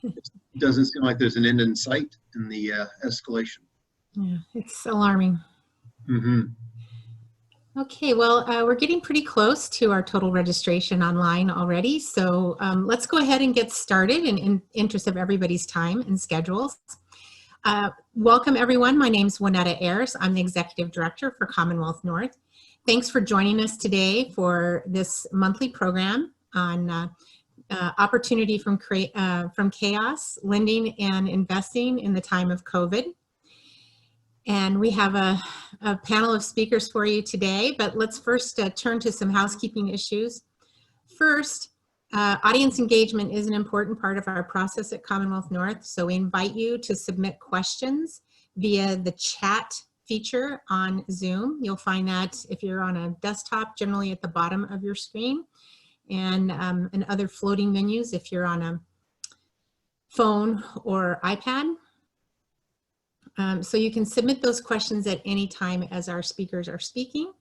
It doesn't seem like there's an end in sight in the escalation. Yeah, it's alarming. Mm-hmm. Okay, well, we're getting pretty close to our total registration online already, so let's go ahead and get started in interest of everybody's time and schedules. Welcome everyone, my name's AIDEA'S. I'm the Executive Director for Commonwealth North. Thanks for joining us today for this monthly program on opportunity from chaos, lending and investing in the time of COVID. And we have a panel of speakers for you today, but let's first turn to some housekeeping issues. First, audience engagement is an important part of our process at Commonwealth North, so we invite you to submit questions via the chat feature on Zoom. You'll find that if you're on a desktop, generally at the bottom of your screen, and other floating menus if you're on a phone or iPad. So you can submit those questions at any time as our speakers are speaking.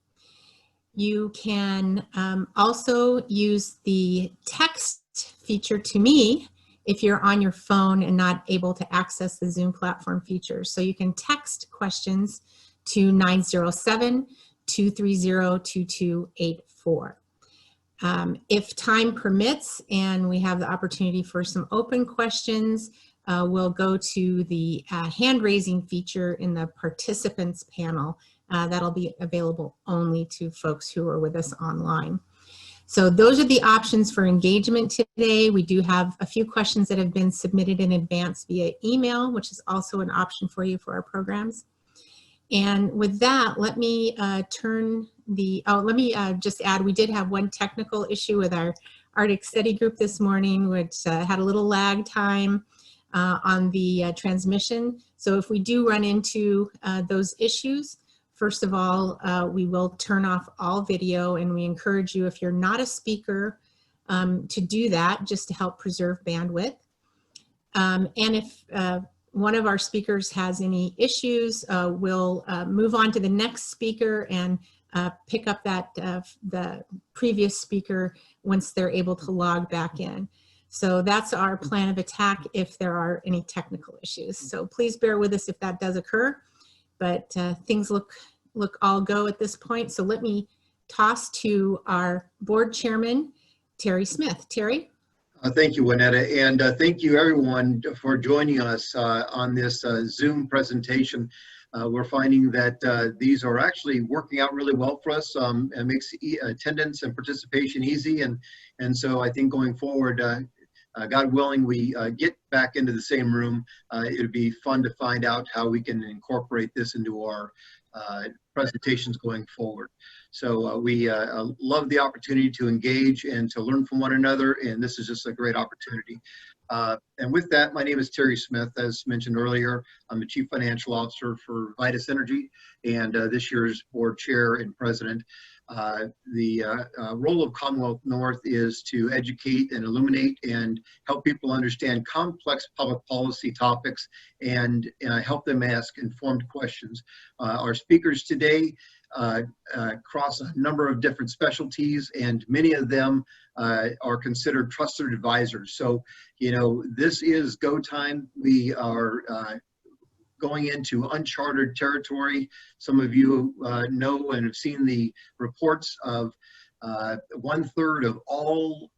You can also use the text feature to me if you're on your phone and not able to access the Zoom platform features. So you can text questions to 907-230-2284. If time permits and we have the opportunity for some open questions, we'll go to the hand raising feature in the participants panel. That'll be available only to folks who are with us online. So those are the options for engagement today. We do have a few questions that have been submitted in advance via email, which is also an option for you for our programs. And with that, let me just add, we did have one technical issue with our Arctic Study group this morning, which had a little lag time on the transmission. So if we do run into those issues, first of all, we will turn off all video, and we encourage you, if you're not a speaker, to do that just to help preserve bandwidth. And if one of our speakers has any issues, we'll move on to the next speaker and pick up the previous speaker once they're able to log back in. So that's our plan of attack if there are any technical issues. So please bear with us if that does occur, but things look all go at this point. So let me toss to our board chairman, Terry Smith. Terry? Thank you, Juanetta, and thank you everyone for joining us on this Zoom presentation. We're finding that these are actually working out really well for us. It makes attendance and participation easy, and so I think going forward, God willing, we get back into the same room. It would be fun to find out how we can incorporate this into our presentations going forward. So we love the opportunity to engage and to learn from one another, and this is just a great opportunity. And with that, my name is Terry Smith. As mentioned earlier, I'm the Chief Financial Officer for Vitus Energy and this year's board chair and president. The role of Commonwealth North is to educate and illuminate and help people understand complex public policy topics and help them ask informed questions. Our speakers today cross a number of different specialties, and many of them are considered trusted advisors. So, you know, this is go time. We are going into uncharted territory. Some of you know and have seen the reports of 1/3 of all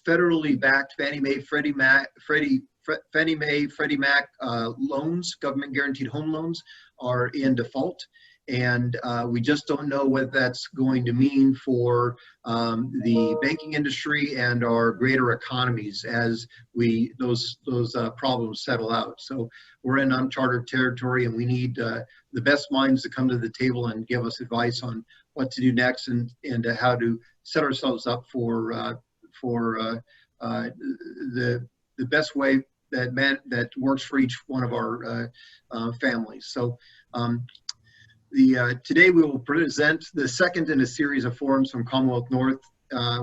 federally backed Fannie Mae, Freddie Mac loans, government guaranteed home loans, are in default. And we just don't know what that's going to mean for the banking industry and our greater economies as those problems settle out. So we're in uncharted territory, and we need the best minds to come to the table and give us advice on what to do next and how to set ourselves up for the best way that works for each one of our families. So. Today we will present the second in a series of forums from Commonwealth North.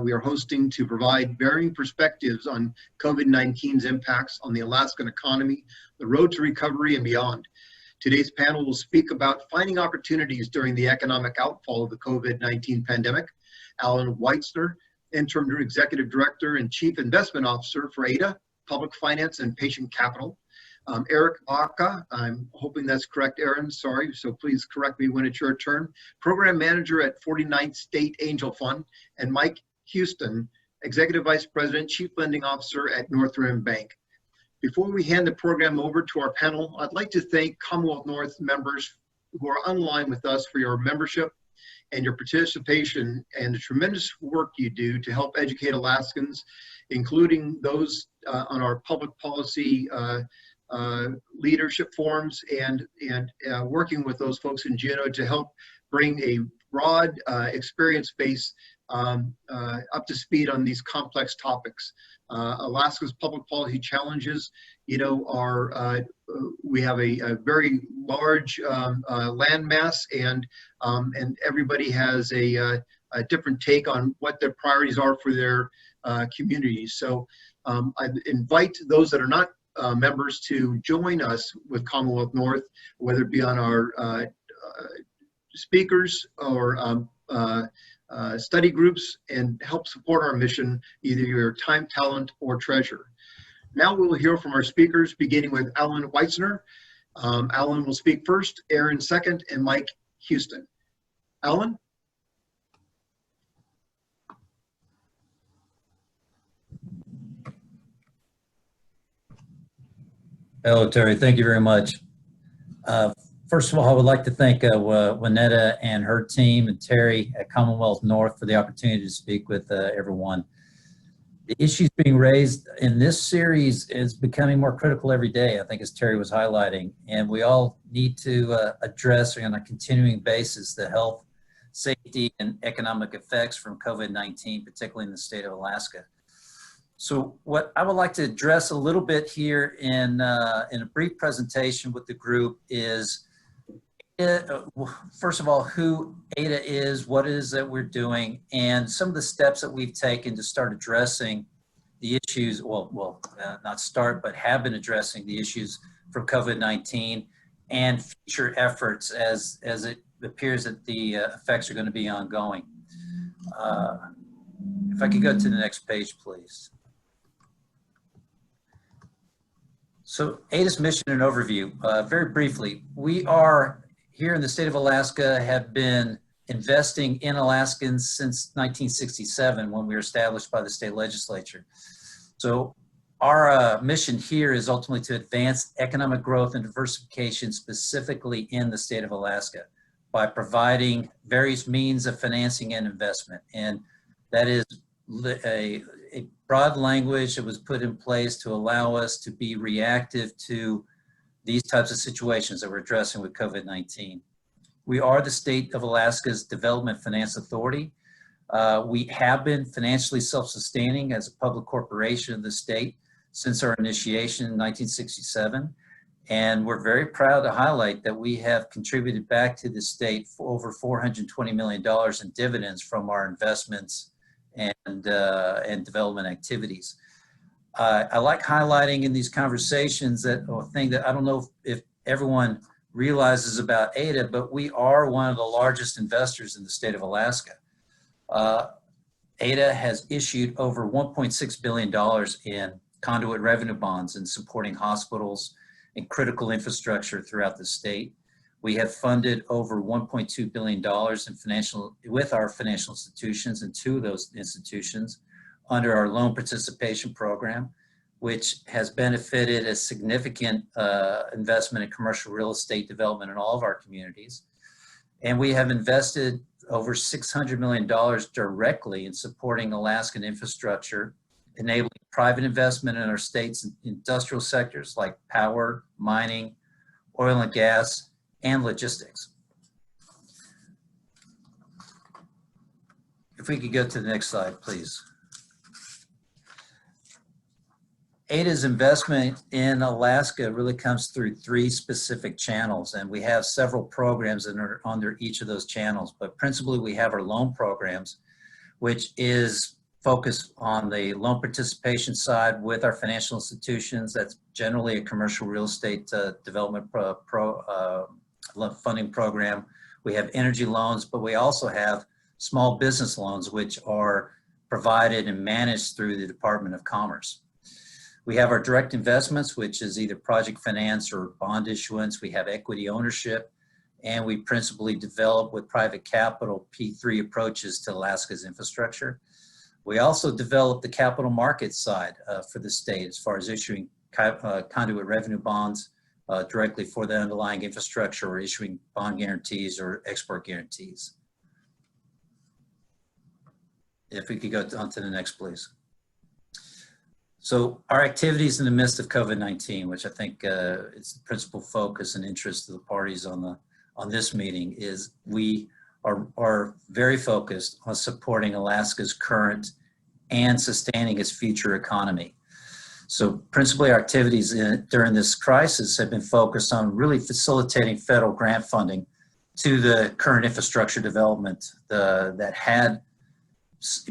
We are hosting to provide varying perspectives on COVID-19's impacts on the Alaskan economy, the road to recovery, and beyond. Today's panel will speak about finding opportunities during the economic outfall of the COVID-19 pandemic. Alan Weitzner, Interim Executive Director and Chief Investment Officer for AIDEA, Public Finance and Patient Capital. Erin Baca, I'm hoping that's correct, Erin, sorry, so please correct me when it's your turn. Program Manager at 49th State Angel Fund, and Mike Huston, Executive Vice President, Chief Lending Officer at Northrim Bank. Before we hand the program over to our panel, I'd like to thank Commonwealth North members who are online with us for your membership and your participation and the tremendous work you do to help educate Alaskans, including those on our public policy leadership forums and working with those folks in GNO to help bring a broad experience base up to speed on these complex topics. Alaska's public policy challenges, are we have a very large land mass, and everybody has a different take on what their priorities are for their communities. So I invite those that are not members to join us with Commonwealth North, whether it be on our speakers or study groups, and help support our mission, either your time, talent, or treasure. Now we will hear from our speakers, beginning with Alan Weitzner. Alan will speak first, Erin second, and Mike Huston. Alan? Hello, Terry. Thank you very much. First of all, I would like to thank Juanetta and her team and Terry at Commonwealth North for the opportunity to speak with everyone. The issues being raised in this series is becoming more critical every day, I think, as Terry was highlighting, and we all need to address on a continuing basis the health, safety, and economic effects from COVID-19, particularly in the state of Alaska. So what I would like to address a little bit here in a brief presentation with the group is, first of all, who AIDA is, what it is that we're doing, and some of the steps that we've taken to start addressing the issues, not start, but have been addressing the issues from COVID-19 and future efforts as it appears that the effects are going to be ongoing. If I could go to the next page, please. So AIDA's mission and overview, very briefly, we are here in the state of Alaska, have been investing in Alaskans since 1967 when we were established by the state legislature. So our mission here is ultimately to advance economic growth and diversification specifically in the state of Alaska by providing various means of financing and investment. And that is a broad language that was put in place to allow us to be reactive to these types of situations that we're addressing with COVID-19. We are the state of Alaska's Development Finance Authority. We have been financially self-sustaining as a public corporation of the state since our initiation in 1967. And we're very proud to highlight that we have contributed back to the state for over $420 million in dividends from our investments and development activities. I like highlighting in these conversations that thing that I don't know if everyone realizes about AIDA, but we are one of the largest investors in the state of Alaska. AIDA has issued over $1.6 billion in conduit revenue bonds in supporting hospitals and critical infrastructure throughout the state. We have funded over $1.2 billion with our financial institutions, and two of those institutions under our loan participation program, which has benefited a significant investment in commercial real estate development in all of our communities. And we have invested over $600 million directly in supporting Alaskan infrastructure, enabling private investment in our state's industrial sectors like power, mining, oil and gas, and logistics. If we could go to the next slide, please. AIDA's investment in Alaska really comes through three specific channels, and we have several programs that are under each of those channels, but principally we have our loan programs, which is focused on the loan participation side with our financial institutions. That's generally a commercial real estate development funding program. We have energy loans, but we also have small business loans, which are provided and managed through the Department of Commerce. We have our direct investments, which is either project finance or bond issuance. We have equity ownership, and we principally develop with private capital P3 approaches to Alaska's infrastructure. We also develop the capital market side for the state as far as issuing conduit revenue bonds directly for the underlying infrastructure, or issuing bond guarantees or export guarantees. If we could go on to the next, please. So our activities in the midst of COVID-19, which I think is the principal focus and interest of the parties on this meeting, is we are very focused on supporting Alaska's current and sustaining its future economy. So principally our activities during this crisis have been focused on really facilitating federal grant funding to the current infrastructure development that had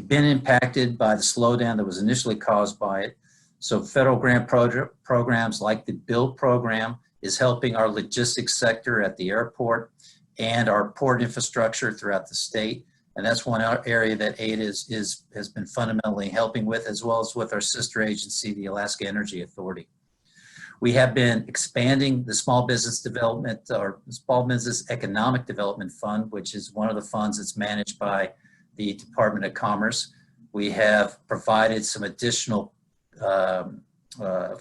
been impacted by the slowdown that was initially caused by it. So federal grant programs like the BUILD program is helping our logistics sector at the airport and our port infrastructure throughout the state. And that's one area that AIDEA'S has been fundamentally helping with, as well as with our sister agency, the Alaska Energy Authority. We have been expanding the Small Business Development, or Small Business Economic Development Fund, which is one of the funds that's managed by the Department of Commerce. We have provided some additional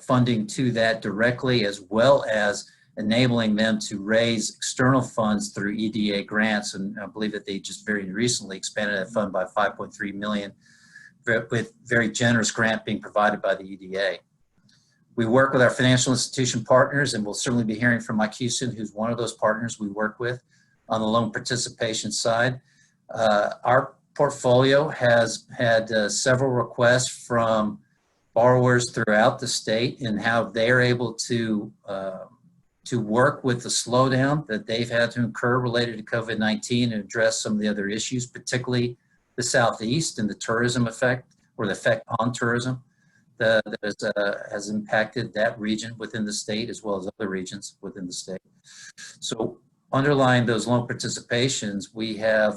funding to that directly, as well as enabling them to raise external funds through EDA grants. And I believe that they just very recently expanded that fund by $5.3 million, with very generous grant being provided by the EDA. We work with our financial institution partners, and we'll certainly be hearing from Mike Huston, who's one of those partners we work with on the loan participation side. Our portfolio has had several requests from borrowers throughout the state and how they're able to work with the slowdown that they've had to incur related to COVID-19 and address some of the other issues, particularly the Southeast and the tourism effect, or the effect on tourism that has impacted that region within the state, as well as other regions within the state. So underlying those loan participations, we have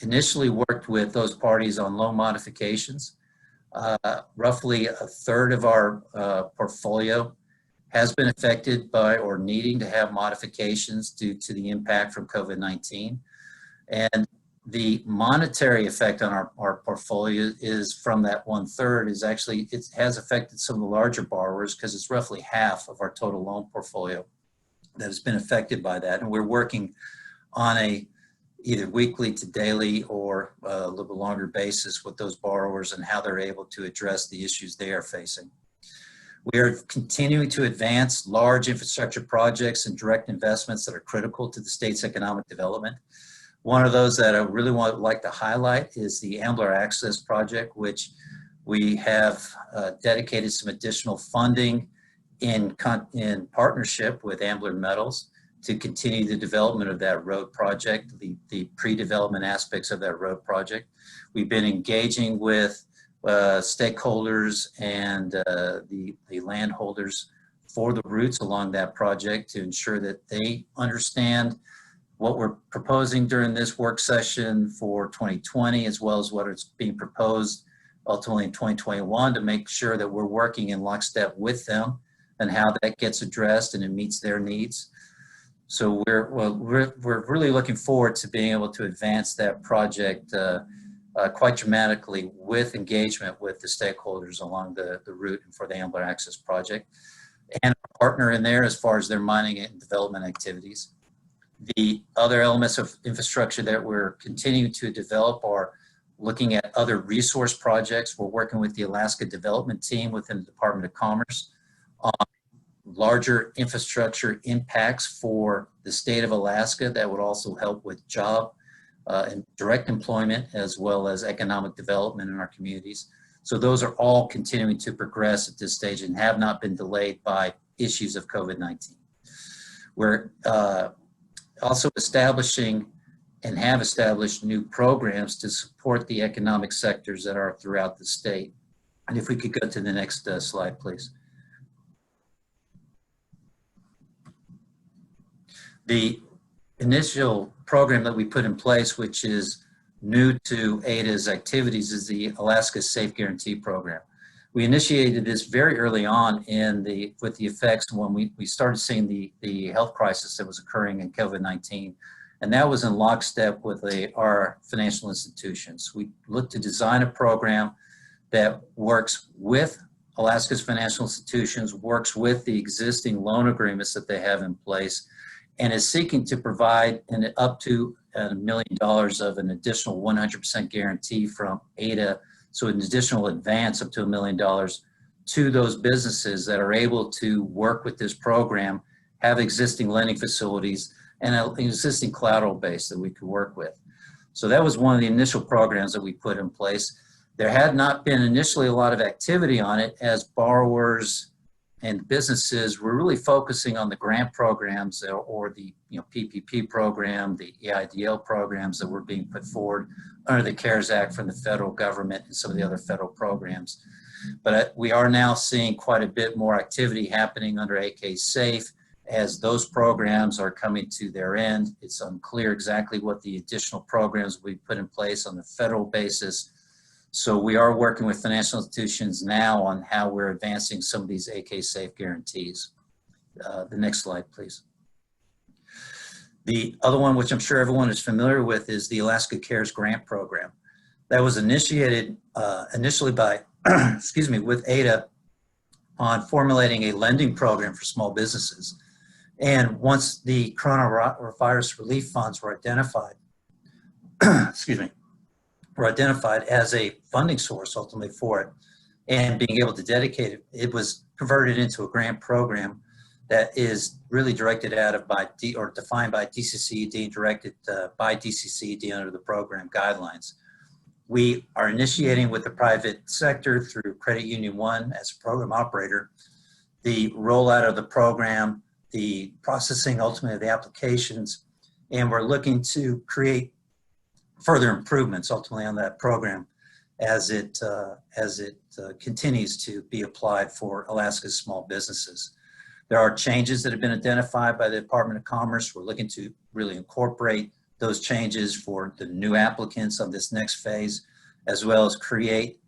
initially worked with those parties on loan modifications. Roughly a third of our portfolio has been affected by or needing to have modifications due to the impact from COVID-19. And the monetary effect on our portfolio is from that 1/3 is actually, it has affected some of the larger borrowers, because it's roughly half of our total loan portfolio that has been affected by that. And we're working on a either weekly to daily or a little bit longer basis with those borrowers and how they're able to address the issues they are facing. We are continuing to advance large infrastructure projects and direct investments that are critical to the state's economic development. One of those that I really like to highlight is the Ambler Access Project, which we have dedicated some additional funding in partnership with Ambler Metals to continue the development of that road project, the pre-development aspects of that road project. We've been engaging with stakeholders and the landholders for the routes along that project to ensure that they understand what we're proposing during this work session for 2020, as well as what is being proposed ultimately in 2021, to make sure that we're working in lockstep with them and how that gets addressed and it meets their needs. So we're really looking forward to being able to advance that project quite dramatically with engagement with the stakeholders along the route and for the Ambler Access Project, and a partner in there as far as their mining and development activities. The other elements of infrastructure that we're continuing to develop are looking at other resource projects. We're working with the Alaska Development Team within the Department of Commerce on larger infrastructure impacts for the state of Alaska that would also help with job and direct employment, as well as economic development in our communities. So those are all continuing to progress at this stage and have not been delayed by issues of COVID-19. We're also establishing and have established new programs to support the economic sectors that are throughout the state. And if we could go to the next slide, please. The initial program that we put in place, which is new to AIDEA'S activities, is the Alaska Safe Guarantee Program. We initiated this very early on with the effects when we started seeing the health crisis that was occurring in COVID-19. And that was in lockstep with our financial institutions. We looked to design a program that works with Alaska's financial institutions, works with the existing loan agreements that they have in place, and is seeking to provide up to $1 million of an additional 100% guarantee from AIDEA, so an additional advance up to $1 million to those businesses that are able to work with this program, have existing lending facilities, and an existing collateral base that we could work with. So that was one of the initial programs that we put in place. There had not been initially a lot of activity on it, as borrowers and businesses were really focusing on the grant programs or the PPP program, the AIDEA programs that were being put forward under the CARES Act from the federal government and some of the other federal programs. But we are now seeing quite a bit more activity happening under AK SAFE as those programs are coming to their end. It's unclear exactly what the additional programs we put in place on the federal basis. So we are working with financial institutions now on how we're advancing some of these AK SAFE guarantees. The next slide, please. The other one, which I'm sure everyone is familiar with, is the Alaska Cares Grant Program. That was initiated initially by, excuse me, with AIDEA on formulating a lending program for small businesses. And once the coronavirus relief funds were identified, excuse me, were identified as a funding source ultimately for it, and being able to dedicate it, it was converted into a grant program that is really directed out of or defined by DCCED and directed by DCCED under the program guidelines. We are initiating with the private sector through Credit Union One as a program operator, the rollout of the program, the processing ultimately of the applications, and we're looking to create further improvements ultimately on that program as it continues to be applied for Alaska's small businesses. There are changes that have been identified by the Department of Commerce. We're looking to really incorporate those changes for the new applicants on this next phase, as well as create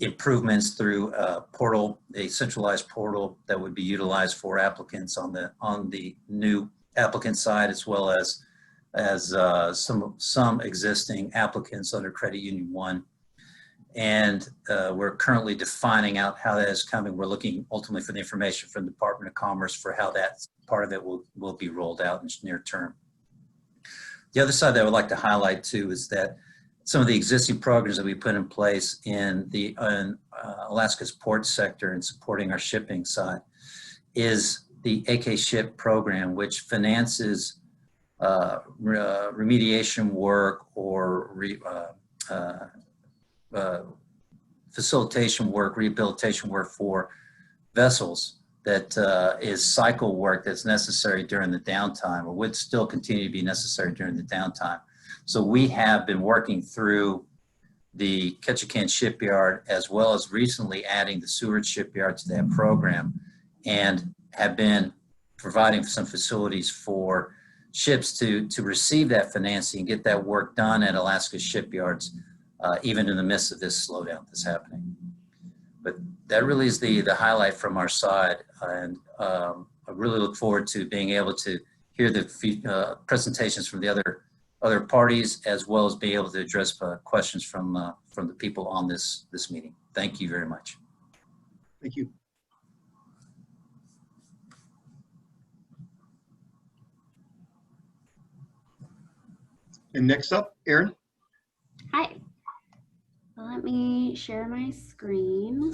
improvements through a centralized portal that would be utilized for applicants on the new applicant side, as well as some existing applicants under Credit Union One. And we're currently defining out how that is coming. We're looking ultimately for the information from the Department of Commerce for how that part of it will be rolled out in the near term. The other side that I would like to highlight too is that some of the existing programs that we put in place in Alaska's port sector and supporting our shipping side is the AK Ship program, which finances remediation work or facilitation work, rehabilitation work for vessels that is cycle work that's necessary during the downtime or would still continue to be necessary during the downtime. So we have been working through the Ketchikan shipyard as well as recently adding the Seward shipyard to that program, and have been providing some facilities for ships to receive that financing and get that work done at Alaska shipyards, even in the midst of this slowdown that's happening. But that really is the highlight from our side, and I really look forward to being able to hear the presentations from the other parties, as well as be able to address questions from the people on this meeting. Thank you very much. Thank you. And next up, Erin. Hi. Let me share my screen.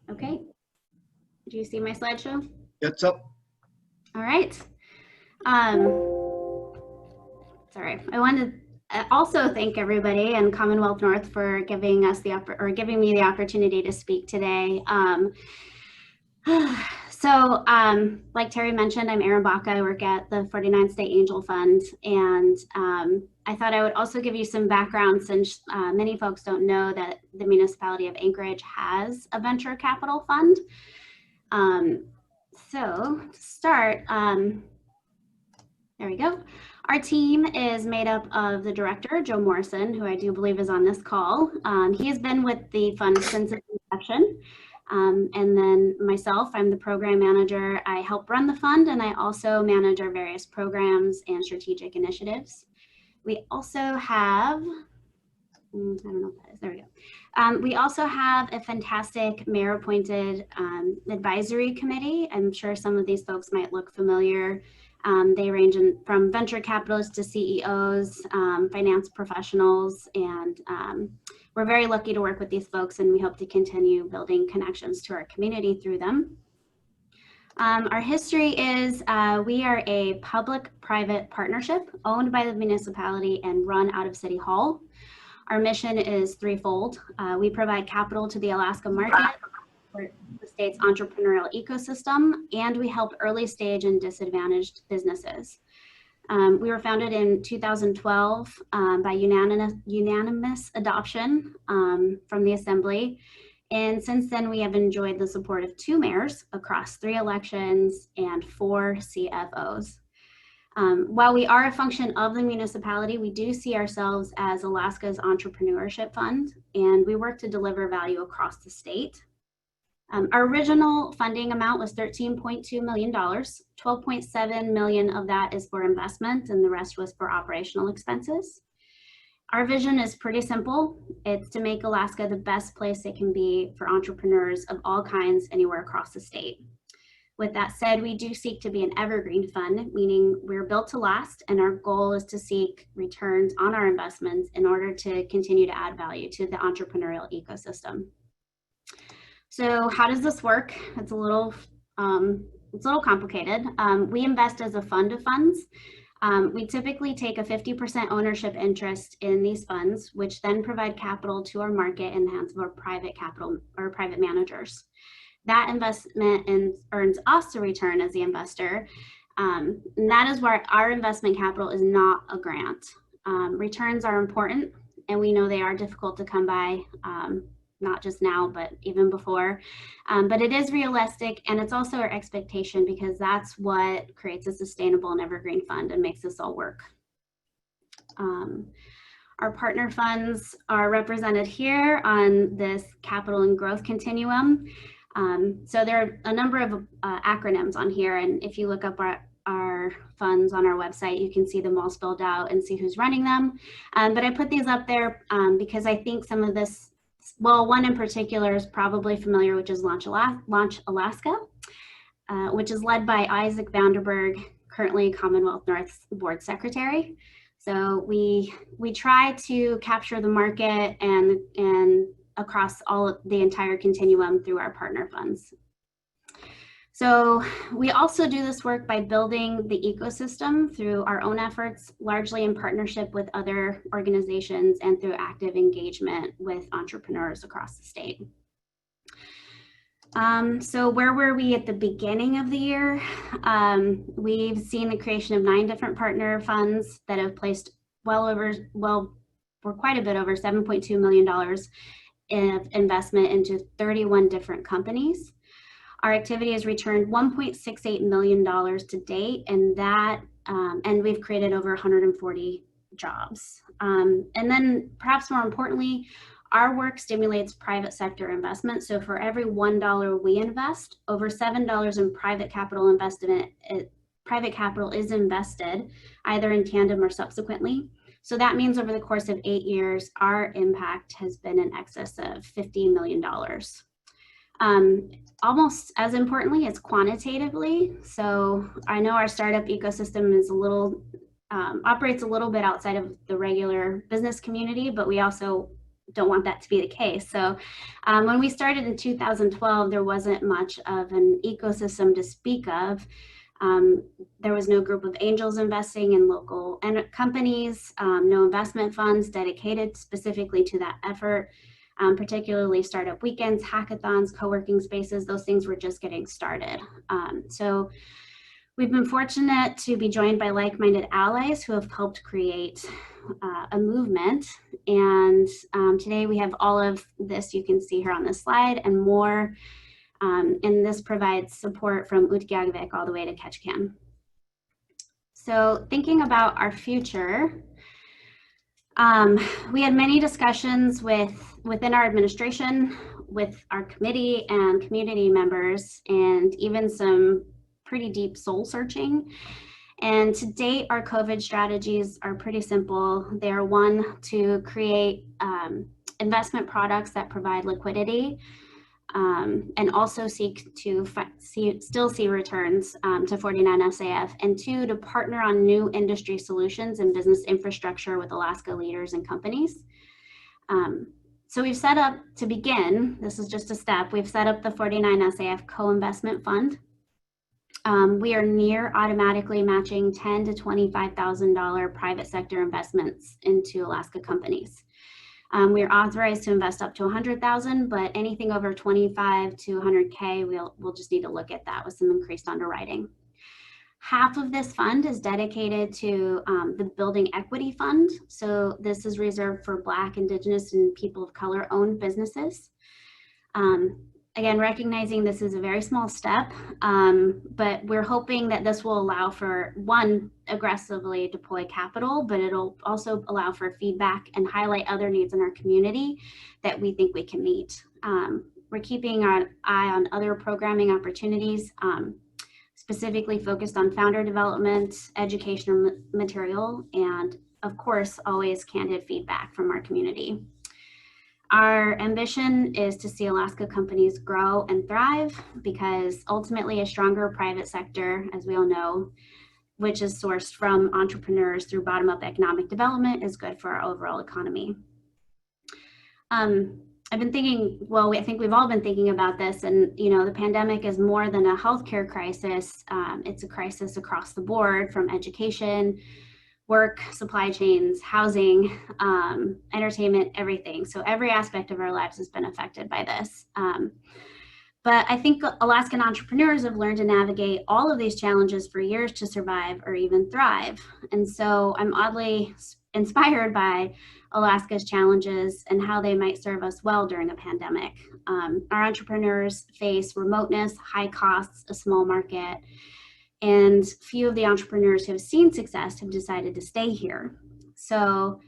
Okay. Do you see my slideshow? It's up. All right. Sorry, I wanted to also thank everybody and Commonwealth North for giving us giving me the opportunity to speak today. So, like Terry mentioned, I'm Erin Baca. I work at the 49 State Angel Fund, and I thought I would also give you some background since many folks don't know that the municipality of Anchorage has a venture capital fund. So to start, there we go. Our team is made up of the director, Joe Morrison, who I do believe is on this call. He has been with the fund since its inception. And then myself, I'm the program manager. I help run the fund, and I also manage our various programs and strategic initiatives. We also have, I don't know what that is, there we go. We also have a fantastic mayor-appointed advisory committee. I'm sure some of these folks might look familiar. They range from venture capitalists to CEOs, finance professionals, and we're very lucky to work with these folks, and we hope to continue building connections to our community through them. Our history is we are a public-private partnership owned by the municipality and run out of City Hall. Our mission is threefold. We provide capital to the Alaska market, for the state's entrepreneurial ecosystem, and we help early stage and disadvantaged businesses. We were founded in 2012 by unanimous adoption from the Assembly. And since then, we have enjoyed the support of 2 mayors across 3 elections and 4 CFOs. While we are a function of the municipality, we do see ourselves as Alaska's entrepreneurship fund, and we work to deliver value across the state. Our original funding amount was $13.2 million. $12.7 million of that is for investment, and the rest was for operational expenses. Our vision is pretty simple. It's to make Alaska the best place it can be for entrepreneurs of all kinds anywhere across the state. With that said, we do seek to be an evergreen fund, meaning we're built to last, and our goal is to seek returns on our investments in order to continue to add value to the entrepreneurial ecosystem. So how does this work? It's a little complicated. We invest as a fund of funds. We typically take a 50% ownership interest in these funds, which then provide capital to our market in the hands of our private capital or private managers. That investment earns us a return as the investor. And that is why our investment capital is not a grant. Returns are important, and we know they are difficult to come by, not just now, but even before. But it is realistic, and it's also our expectation, because that's what creates a sustainable and evergreen fund and makes this all work. Our partner funds are represented here on this capital and growth continuum. So there are a number of acronyms on here, and if you look up our funds on our website, you can see them all spelled out and see who's running them. But I put these up there because I think some of this, well, one in particular is probably familiar, which is Launch Alaska, which is led by Isaac Vanderberg, currently Commonwealth North Board Secretary. So we try to capture the market and across the entire continuum through our partner funds. So we also do this work by building the ecosystem through our own efforts, largely in partnership with other organizations and through active engagement with entrepreneurs across the state. So where were we at the beginning of the year? We've seen the creation of 9 different partner funds that have placed we're quite a bit over $7.2 million of investment into 31 different companies. Our activity has returned $1.68 million to date, and we've created over 140 jobs. And then perhaps more importantly, our work stimulates private sector investment. So for every $1 we invest, over $7 in private capital investment, private capital is invested either in tandem or subsequently. So that means over the course of 8 years, our impact has been in excess of $50 million. Almost as importantly, it's quantitatively. So I know our startup ecosystem is operates a little bit outside of the regular business community, but we also don't want that to be the case. So when we started in 2012, there wasn't much of an ecosystem to speak of. There was no group of angels investing in local companies, no investment funds dedicated specifically to that effort. particularly startup weekends, hackathons, co-working spaces. Those things were just getting started. So we've been fortunate to be joined by like-minded allies who have helped create a movement. And today we have all of this you can see here on this slide and more. And this provides support from Utqiagvik all the way to Ketchikan. So thinking about our future, we had many discussions within our administration, with our committee and community members, and even some pretty deep soul searching. And to date, our COVID strategies are pretty simple. They are one, to create investment products that provide liquidity, and also seek to still see returns to 49 SAF, and two, to partner on new industry solutions and business infrastructure with Alaska leaders and companies. So we've set up, to begin, this is just a step, we've set up the 49 SAF co-investment fund. We are near automatically matching $10,000 to $25,000 private sector investments into Alaska companies. We are authorized to invest up to 100,000, but anything over 25 to 100K, we'll just need to look at that with some increased underwriting. Half of this fund is dedicated to the Building Equity Fund. So this is reserved for Black, Indigenous, and people of color owned businesses. Again, recognizing this is a very small step, but we're hoping that this will allow for, one, aggressively deploy capital, but it'll also allow for feedback and highlight other needs in our community that we think we can meet. We're keeping our eye on other programming opportunities, specifically focused on founder development, educational material, and of course, always candid feedback from our community. Our ambition is to see Alaska companies grow and thrive, because ultimately a stronger private sector, as we all know, which is sourced from entrepreneurs through bottom-up economic development, is good for our overall economy. I've been thinking, well, I think we've all been thinking about this, and the pandemic is more than a healthcare crisis. It's a crisis across the board, from education, work, supply chains, housing, entertainment, everything. So every aspect of our lives has been affected by this. But I think Alaskan entrepreneurs have learned to navigate all of these challenges for years to survive or even thrive. And so I'm oddly inspired by Alaska's challenges and how they might serve us well during a pandemic. Our entrepreneurs face remoteness, high costs, a small market, and few of the entrepreneurs who have seen success have decided to stay here. So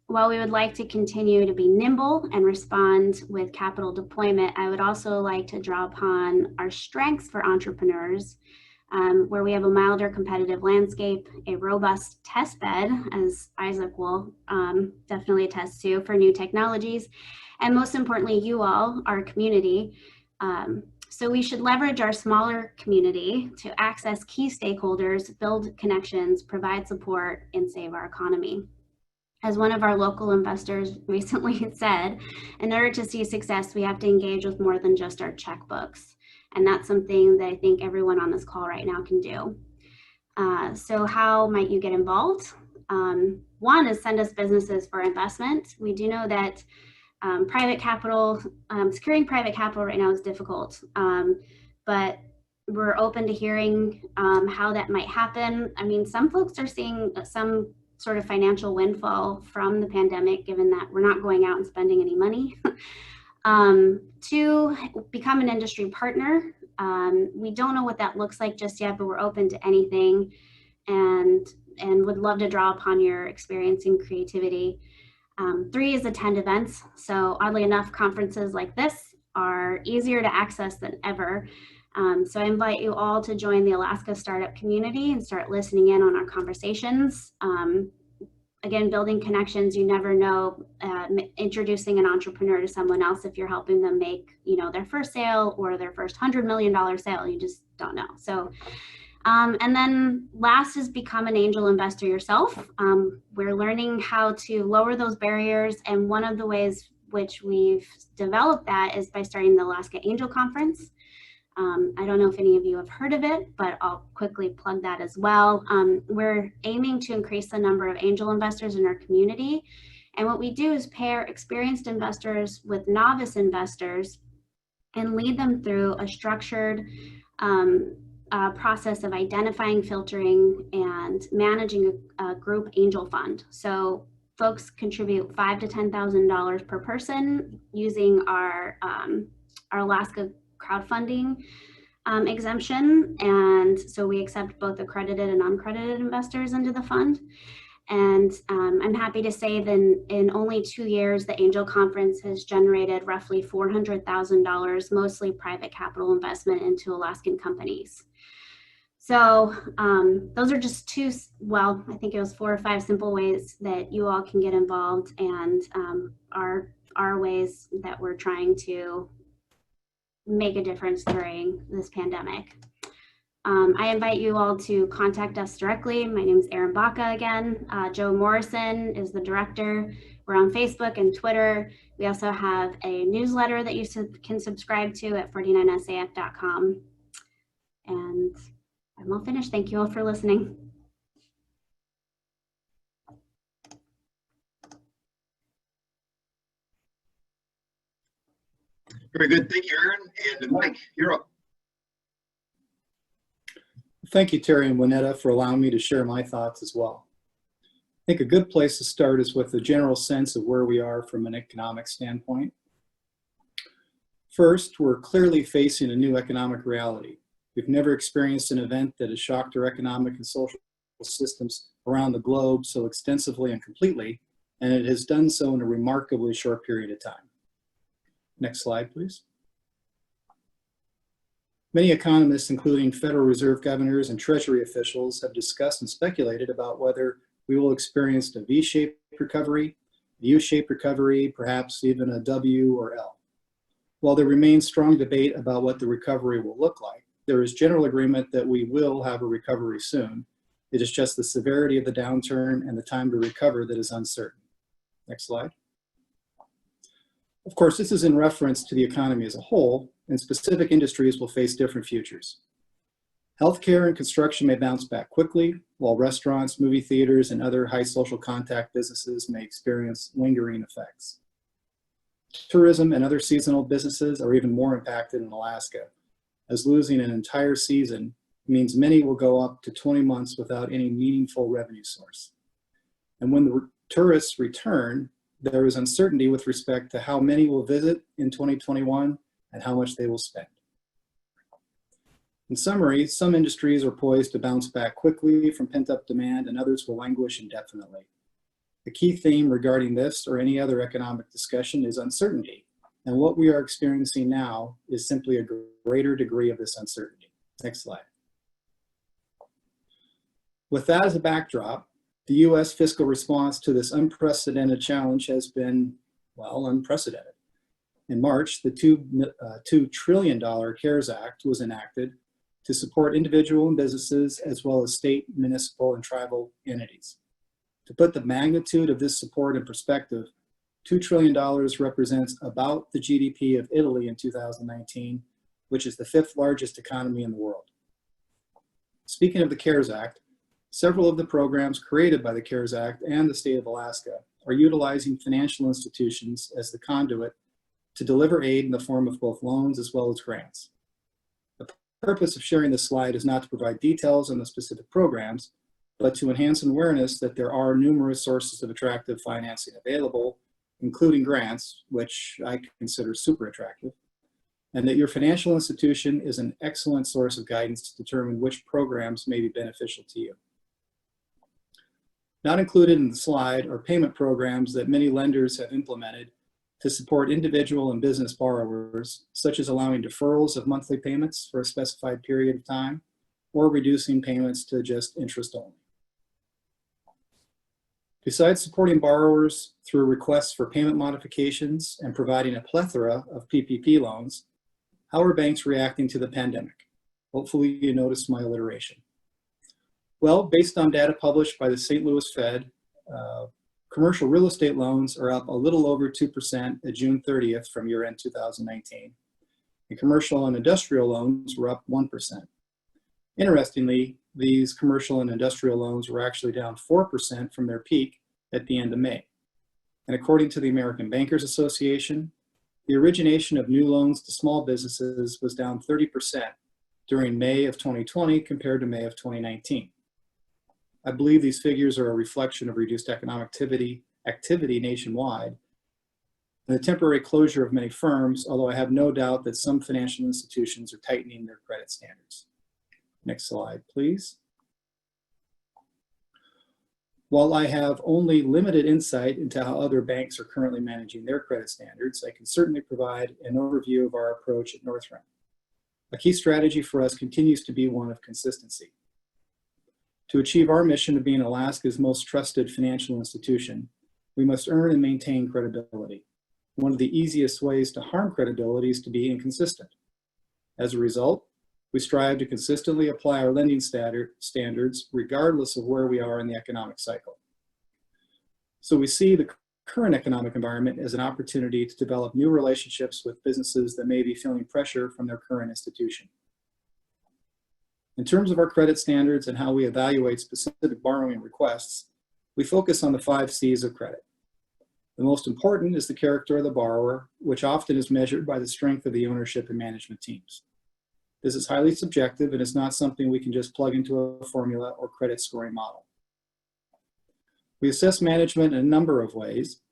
while we would like to continue to be nimble and respond with capital deployment, I would also like to draw upon our strengths for entrepreneurs, where we have a milder competitive landscape, a robust test bed, as Isaac will definitely attest to, for new technologies, and most importantly, you all, our community. So we should leverage our smaller community to access key stakeholders, build connections, provide support, and save our economy. As one of our local investors recently said, in order to see success, we have to engage with more than just our checkbooks. And that's something that I think everyone on this call right now can do. So how might you get involved? One is send us businesses for investment. We do know that private capital, securing private capital right now is difficult, but we're open to hearing how that might happen. I mean, some folks are seeing some sort of financial windfall from the pandemic, given that we're not going out and spending any money. Two, become an industry partner. We don't know what that looks like just yet, but we're open to anything, and would love to draw upon your experience and creativity. Three is attend events. So oddly enough, conferences like this are easier to access than ever. So I invite you all to join the Alaska startup community and start listening in on our conversations. Again, building connections, you never know, introducing an entrepreneur to someone else if you're helping them make, their first sale or their first $100 million sale, you just don't know. So, and then last is become an angel investor yourself. We're learning how to lower those barriers, and one of the ways which we've developed that is by starting the Alaska Angel Conference. I don't know if any of you have heard of it, but I'll quickly plug that as well. We're aiming to increase the number of angel investors in our community And what we do is pair experienced investors with novice investors and lead them through a structured process of identifying, filtering, and managing a group angel fund. So folks contribute $5,000 to $10,000 per person using our Alaska crowdfunding exemption. And so we accept both accredited and uncredited investors into the fund. And I'm happy to say that in only 2 years, the Angel Conference has generated roughly $400,000, mostly private capital investment into Alaskan companies. So those are just two, well, I think it was 4 or 5 simple ways that you all can get involved, and are ways that we're trying to make a difference during this pandemic. I invite you all to contact us directly. My name is Erin Baca again. Joe Morrison is the director. We're on Facebook and Twitter. We also have a newsletter that you can subscribe to at 49saf.com. And I'm all finished. Thank you all for listening. Very good. Thank you, Erin. And Mike, you're up. Thank you, Terry and Winetta, for allowing me to share my thoughts as well. I think a good place to start is with a general sense of where we are from an economic standpoint. First, we're clearly facing a new economic reality. We've never experienced an event that has shocked our economic and social systems around the globe so extensively and completely, and it has done so in a remarkably short period of time. Next slide, please. Many economists, including Federal Reserve governors and Treasury officials, have discussed and speculated about whether we will experience a V-shaped recovery, a U-shaped recovery, perhaps even a W or L. While there remains strong debate about what the recovery will look like, there is general agreement that we will have a recovery soon. It is just the severity of the downturn and the time to recover that is uncertain. Next slide. Of course, this is in reference to the economy as a whole, and specific industries will face different futures. Healthcare and construction may bounce back quickly, while restaurants, movie theaters, and other high social contact businesses may experience lingering effects. Tourism and other seasonal businesses are even more impacted in Alaska, as losing an entire season means many will go up to 20 months without any meaningful revenue source. And when the tourists return, there is uncertainty with respect to how many will visit in 2021 and how much they will spend. In summary, some industries are poised to bounce back quickly from pent-up demand, and others will languish indefinitely. The key theme regarding this or any other economic discussion is uncertainty, and what we are experiencing now is simply a greater degree of this uncertainty. Next slide. With that as a backdrop, the U.S. fiscal response to this unprecedented challenge has been, well, unprecedented. In March, the $2 trillion CARES Act was enacted to support individual and businesses as well as state, municipal, and tribal entities. To put the magnitude of this support in perspective, $2 trillion represents about the GDP of Italy in 2019, which is the 5th largest economy in the world. Speaking of the CARES Act, several of the programs created by the CARES Act and the state of Alaska are utilizing financial institutions as the conduit to deliver aid in the form of both loans as well as grants. The purpose of sharing this slide is not to provide details on the specific programs, but to enhance awareness that there are numerous sources of attractive financing available, including grants, which I consider super attractive, and that your financial institution is an excellent source of guidance to determine which programs may be beneficial to you. Not included in the slide are payment programs that many lenders have implemented to support individual and business borrowers, such as allowing deferrals of monthly payments for a specified period of time, or reducing payments to just interest only. Besides supporting borrowers through requests for payment modifications and providing a plethora of PPP loans, how are banks reacting to the pandemic? Hopefully you noticed my alliteration. Well, based on data published by the St. Louis Fed, commercial real estate loans are up a little over 2% at June 30th from year-end 2019. And commercial and industrial loans were up 1%. Interestingly, these commercial and industrial loans were actually down 4% from their peak at the end of May. And according to the American Bankers Association, the origination of new loans to small businesses was down 30% during May of 2020 compared to May of 2019. I believe these figures are a reflection of reduced economic activity nationwide and the temporary closure of many firms, although I have no doubt that some financial institutions are tightening their credit standards. Next slide, please. While I have only limited insight into how other banks are currently managing their credit standards, I can certainly provide an overview of our approach at Northrim. A key strategy for us continues to be one of consistency. To achieve our mission of being Alaska's most trusted financial institution, we must earn and maintain credibility. One of the easiest ways to harm credibility is to be inconsistent. As a result, we strive to consistently apply our lending standards regardless of where we are in the economic cycle. So we see the current economic environment as an opportunity to develop new relationships with businesses that may be feeling pressure from their current institution. In terms of our credit standards and how we evaluate specific borrowing requests, we focus on the 5 C's of credit. The most important is the character of the borrower, which often is measured by the strength of the ownership and management teams. This is highly subjective and is not something we can just plug into a formula or credit scoring model. We assess management in a number of ways,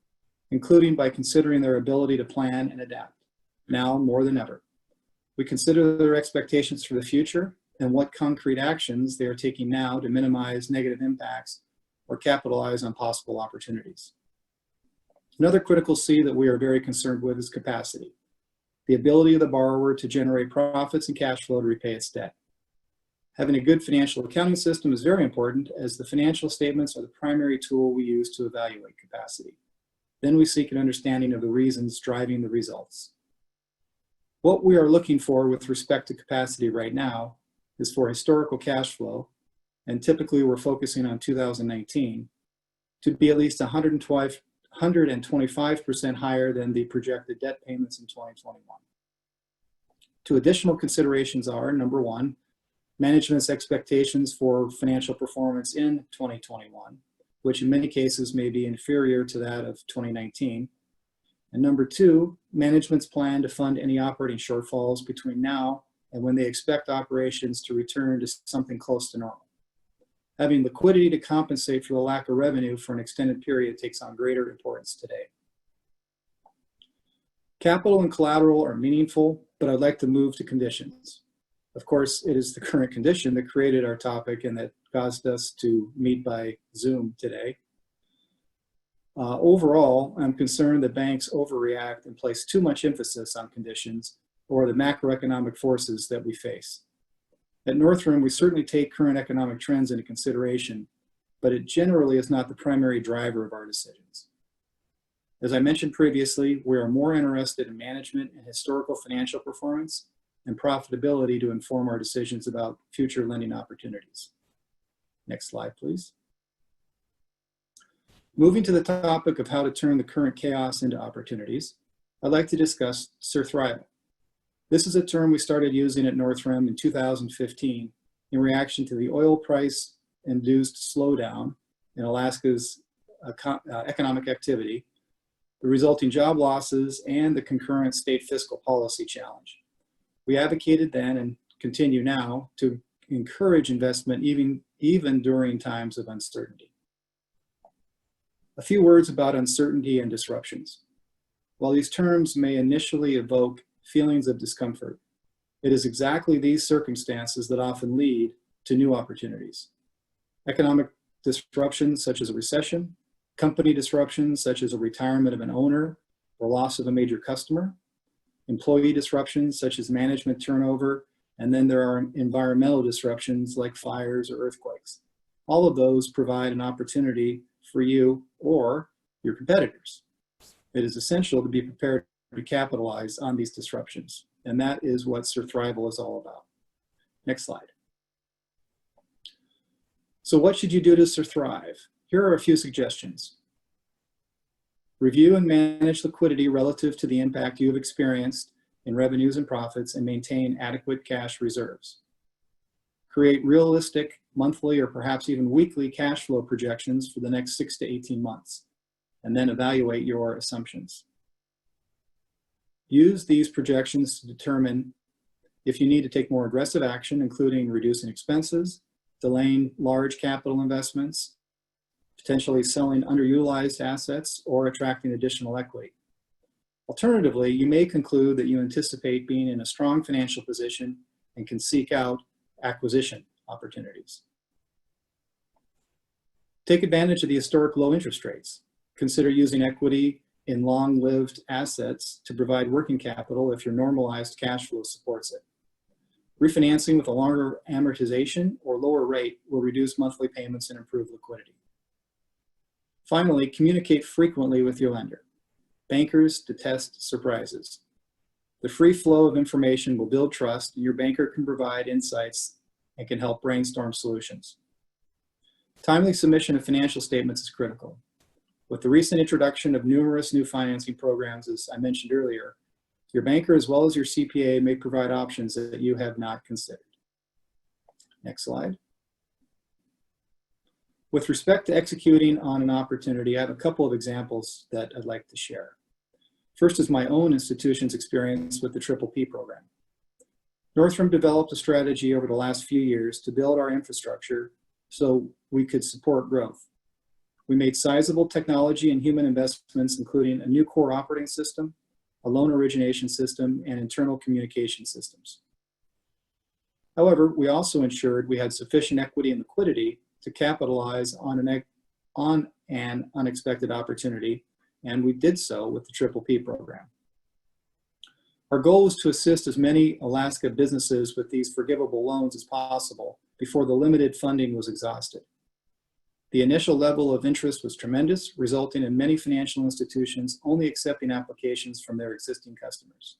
including by considering their ability to plan and adapt, now more than ever. We consider their expectations for the future and what concrete actions they are taking now to minimize negative impacts or capitalize on possible opportunities. Another critical C that we are very concerned with is capacity, the ability of the borrower to generate profits and cash flow to repay its debt. Having a good financial accounting system is very important, as the financial statements are the primary tool we use to evaluate capacity. Then we seek an understanding of the reasons driving the results. What we are looking for with respect to capacity right now is for historical cash flow, and typically we're focusing on 2019, to be at least 125% higher than the projected debt payments in 2021. Two additional considerations are, number one, management's expectations for financial performance in 2021, which in many cases may be inferior to that of 2019. And number two, management's plan to fund any operating shortfalls between now and when they expect operations to return to something close to normal. Having liquidity to compensate for the lack of revenue for an extended period takes on greater importance today. Capital and collateral are meaningful, but I'd like to move to conditions. Of course, it is the current condition that created our topic and that caused us to meet by Zoom today. Overall, I'm concerned that banks overreact and place too much emphasis on conditions or the macroeconomic forces that we face. At Northrim, we certainly take current economic trends into consideration, but it generally is not the primary driver of our decisions. As I mentioned previously, we are more interested in management and historical financial performance and profitability to inform our decisions about future lending opportunities. Next slide, please. Moving to the topic of how to turn the current chaos into opportunities, I'd like to discuss surthrival. This is a term we started using at Northrim in 2015 in reaction to the oil price-induced slowdown in Alaska's economic activity, the resulting job losses, and the concurrent state fiscal policy challenge. We advocated then and continue now to encourage investment even during times of uncertainty. A few words about uncertainty and disruptions. While these terms may initially evoke feelings of discomfort, it is exactly these circumstances that often lead to new opportunities. Economic disruptions such as a recession, company disruptions such as a retirement of an owner or loss of a major customer, employee disruptions such as management turnover, and then there are environmental disruptions like fires or earthquakes. All of those provide an opportunity for you or your competitors. It is essential to be prepared to capitalize on these disruptions, and that is what surthrival is all about. Next slide. So what should you do to surthrive? Here are a few suggestions. Review and manage liquidity relative to the impact you have experienced in revenues and profits, and maintain adequate cash reserves. Create realistic monthly or perhaps even weekly cash flow projections for the next 6 to 18 months. and then evaluate your assumptions. Use these projections to determine if you need to take more aggressive action, including reducing expenses, delaying large capital investments, potentially selling underutilized assets, or attracting additional equity. Alternatively, you may conclude that you anticipate being in a strong financial position and can seek out acquisition opportunities. Take advantage of the historic low interest rates. Consider using equity in long-lived assets to provide working capital if your normalized cash flow supports it. Refinancing with a longer amortization or lower rate will reduce monthly payments and improve liquidity. Finally, communicate frequently with your lender. Bankers detest surprises. The free flow of information will build trust, and your banker can provide insights and can help brainstorm solutions. Timely submission of financial statements is critical. With the recent introduction of numerous new financing programs, as I mentioned earlier, your banker as well as your CPA may provide options that you have not considered. Next slide. With respect to executing on an opportunity, I have a couple of examples that I'd like to share. First is my own institution's experience with the PPP program. Northrim developed a strategy over the last few years to build our infrastructure so we could support growth. We made sizable technology and human investments, including a new core operating system, a loan origination system, and internal communication systems. However, we also ensured we had sufficient equity and liquidity to capitalize on an unexpected opportunity, and we did so with the PPP program. Our goal was to assist as many Alaska businesses with these forgivable loans as possible before the limited funding was exhausted. The initial level of interest was tremendous, resulting in many financial institutions only accepting applications from their existing customers.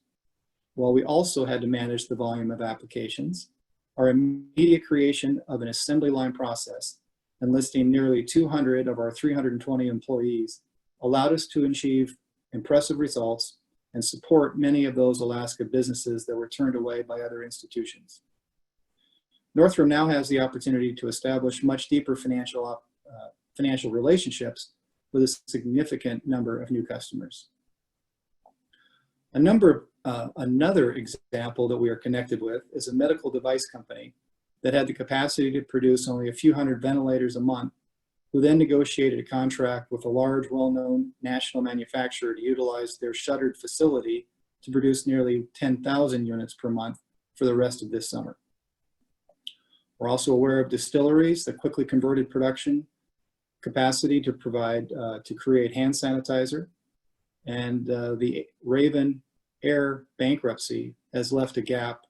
While we also had to manage the volume of applications, our immediate creation of an assembly line process, enlisting nearly 200 of our 320 employees, allowed us to achieve impressive results and support many of those Alaska businesses that were turned away by other institutions. Northrim now has the opportunity to establish much deeper financial relationships with a significant number of new customers. Another example that we are connected with is a medical device company that had the capacity to produce only a few hundred ventilators a month, who then negotiated a contract with a large, well-known national manufacturer to utilize their shuttered facility to produce nearly 10,000 units per month for the rest of this summer. We're also aware of distilleries that quickly converted production capacity to create hand sanitizer, and the Raven Air bankruptcy has left a gap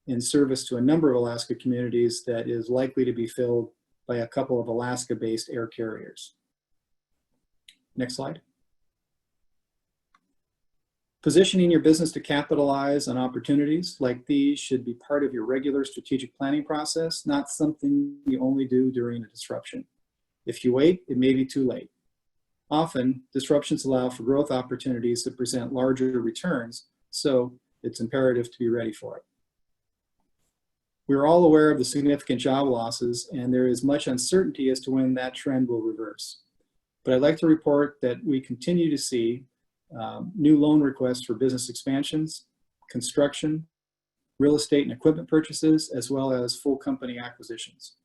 in service to a number of Alaska communities that is likely to be filled by a couple of Alaska-based air carriers. Next slide. Positioning your business to capitalize on opportunities like these should be part of your regular strategic planning process, not something you only do during a disruption. If you wait, it may be too late. Often, disruptions allow for growth opportunities that present larger returns, so it's imperative to be ready for it. We are all aware of the significant job losses, and there is much uncertainty as to when that trend will reverse. But I'd like to report that we continue to see new loan requests for business expansions, construction, real estate and equipment purchases, as well as full company acquisitions.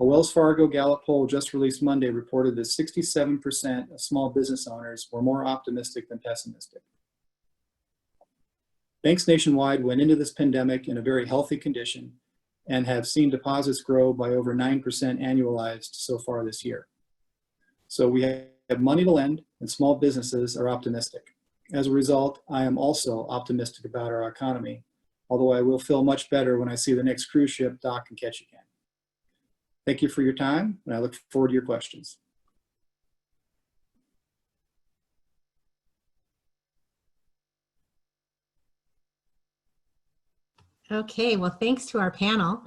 A Wells Fargo Gallup poll just released Monday reported that 67% of small business owners were more optimistic than pessimistic. Banks nationwide went into this pandemic in a very healthy condition and have seen deposits grow by over 9% annualized so far this year. So we have money to lend, and small businesses are optimistic. As a result, I am also optimistic about our economy, although I will feel much better when I see the next cruise ship dock and catch again. Thank you for your time, and I look forward to your questions. Okay, well, thanks to our panel.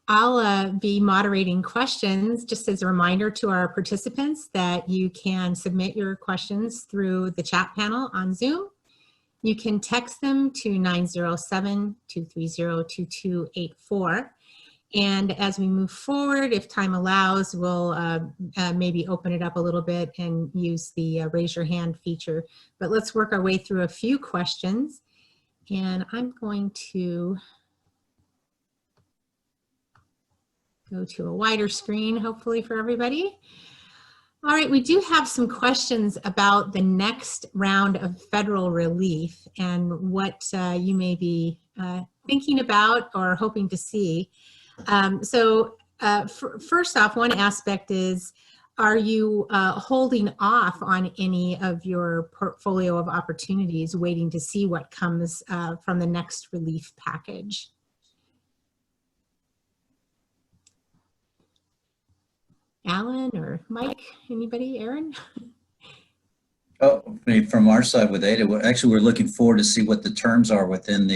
I'll be moderating questions, just as a reminder to our participants that you can submit your questions through the chat panel on Zoom. You can text them to 907-230-2284. And as we move forward, if time allows, we'll maybe open it up a little bit and use the raise your hand feature. But let's work our way through a few questions. And I'm going to go to a wider screen, hopefully for everybody. All right, we do have some questions about the next round of federal relief and what you may be thinking about or hoping to see. First off, one aspect is, are you holding off on any of your portfolio of opportunities, waiting to see what comes from the next relief package? Alan or Mike, anybody, Erin? Oh, I mean, from our side with AIDA, we're looking forward to see what the terms are within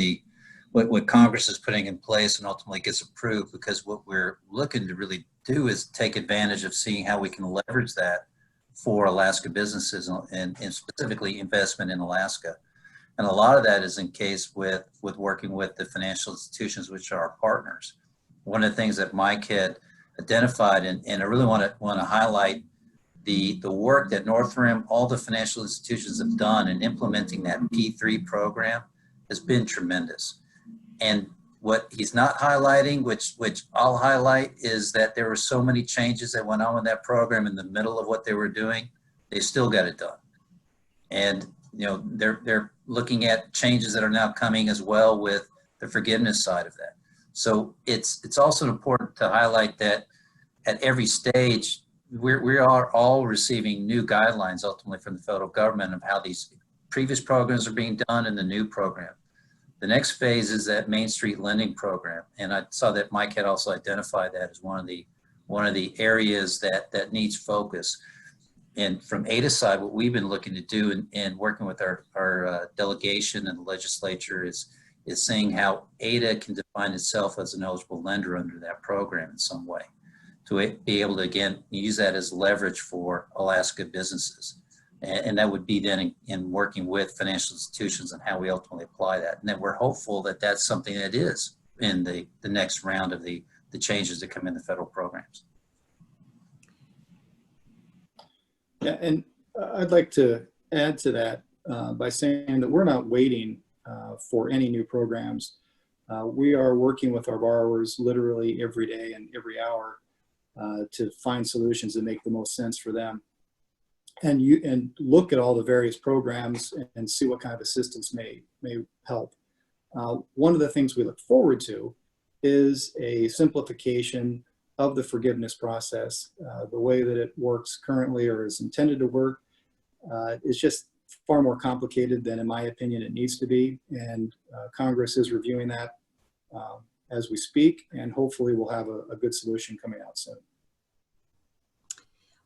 what Congress is putting in place and ultimately gets approved, because what we're looking to really do is take advantage of seeing how we can leverage that for Alaska businesses and specifically investment in Alaska. And a lot of that is in case with working with the financial institutions, which are our partners. One of the things that Mike had identified, and I really want to highlight the work that Northrim, all the financial institutions have done in implementing that P3 program has been tremendous. And what he's not highlighting, which I'll highlight, is that there were so many changes that went on with that program in the middle of what they were doing. They still got it done. And they're looking at changes that are now coming as well with the forgiveness side of that. So it's also important to highlight that at every stage, we are all receiving new guidelines ultimately from the federal government of how these previous programs are being done and the new program. The next phase is that Main Street lending program. And I saw that Mike had also identified that as one of the areas that needs focus. And from AIDA's side, what we've been looking to do and working with our delegation and the legislature is seeing how AIDA can define itself as an eligible lender under that program in some way, to be able to, again, use that as leverage for Alaska businesses. And that would be then in working with financial institutions and how we ultimately apply that. And then we're hopeful that that's something that is in the next round of the changes that come in the federal programs. Yeah, and I'd like to add to that by saying that we're not waiting for any new programs. We are working with our borrowers literally every day and every hour to find solutions that make the most sense for them. And look at all the various programs and see what kind of assistance may help. One of the things we look forward to is a simplification of the forgiveness process. The way that it works currently, or is intended to work, is just far more complicated than, in my opinion, it needs to be. And Congress is reviewing that as we speak, and hopefully we'll have a good solution coming out soon.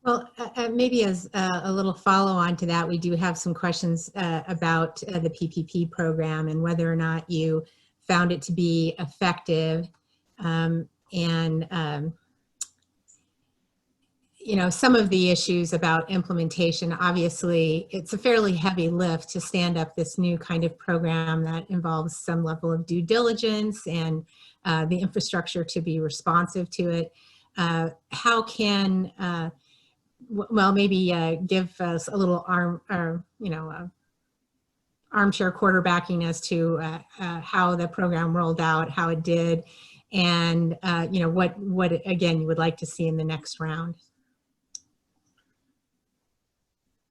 Well, maybe as a little follow-on to that, we do have some questions about the PPP program and whether or not you found it to be effective. Some of the issues about implementation, obviously, it's a fairly heavy lift to stand up this new kind of program that involves some level of due diligence and the infrastructure to be responsive to it. How can maybe give us a little armchair quarterbacking as to how the program rolled out, how it did, and what again you would like to see in the next round.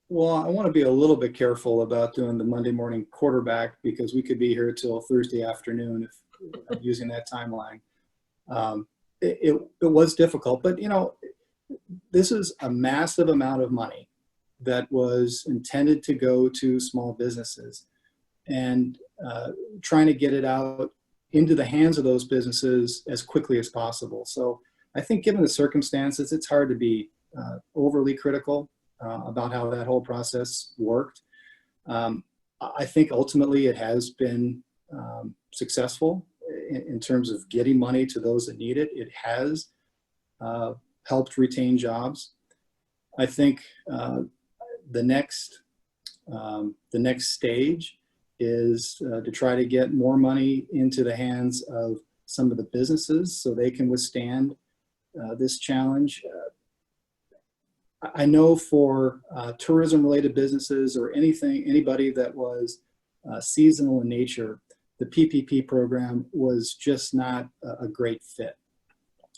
Well, I want to be a little bit careful about doing the Monday morning quarterback, because we could be here till Thursday afternoon if using that timeline. It was difficult, but this is a massive amount of money that was intended to go to small businesses, and trying to get it out into the hands of those businesses as quickly as possible. So I think given the circumstances, it's hard to be overly critical about how that whole process worked. I think ultimately it has been successful in terms of getting money to those that need it. It has helped retain jobs. I think the next stage is to try to get more money into the hands of some of the businesses so they can withstand this challenge. I know for tourism-related businesses or anybody that was seasonal in nature, the PPP program was just not a great fit.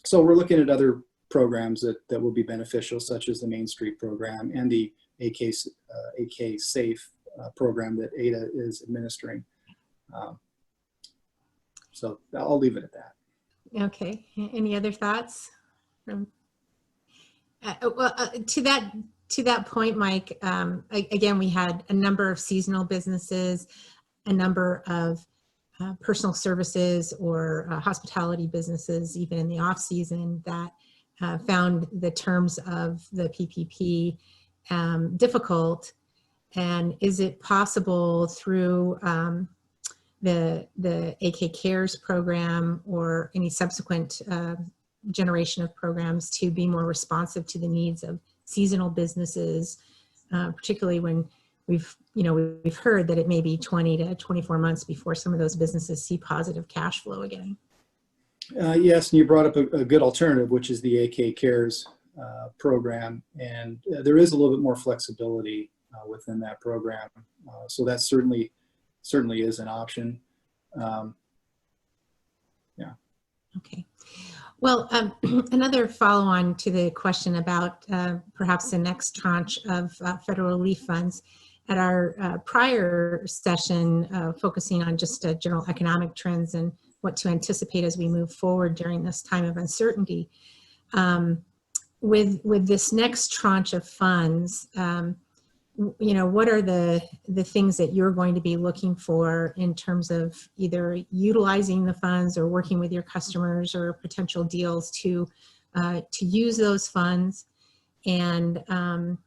So we're looking at other programs that will be beneficial, such as the Main Street program and the AK Safe program that AIDA is administering. So I'll leave it at that. Okay. Any other thoughts? To that point, Mike, again, we had a number of seasonal businesses, a number of personal services or hospitality businesses, even in the off season, that found the terms of the PPP difficult. And is it possible through the AK Cares program or any subsequent generation of programs to be more responsive to the needs of seasonal businesses, particularly when we've heard that it may be 20 to 24 months before some of those businesses see positive cash flow again? Yes, and you brought up a good alternative, which is the AK Cares program, and there is a little bit more flexibility within that program, so that certainly is an option. Yeah. Okay. Well, another follow-on to the question about perhaps the next tranche of federal relief funds. At our prior session, focusing on just general economic trends and what to anticipate as we move forward during this time of uncertainty. With this next tranche of funds, what are the things that you're going to be looking for in terms of either utilizing the funds or working with your customers or potential deals to use those funds? And are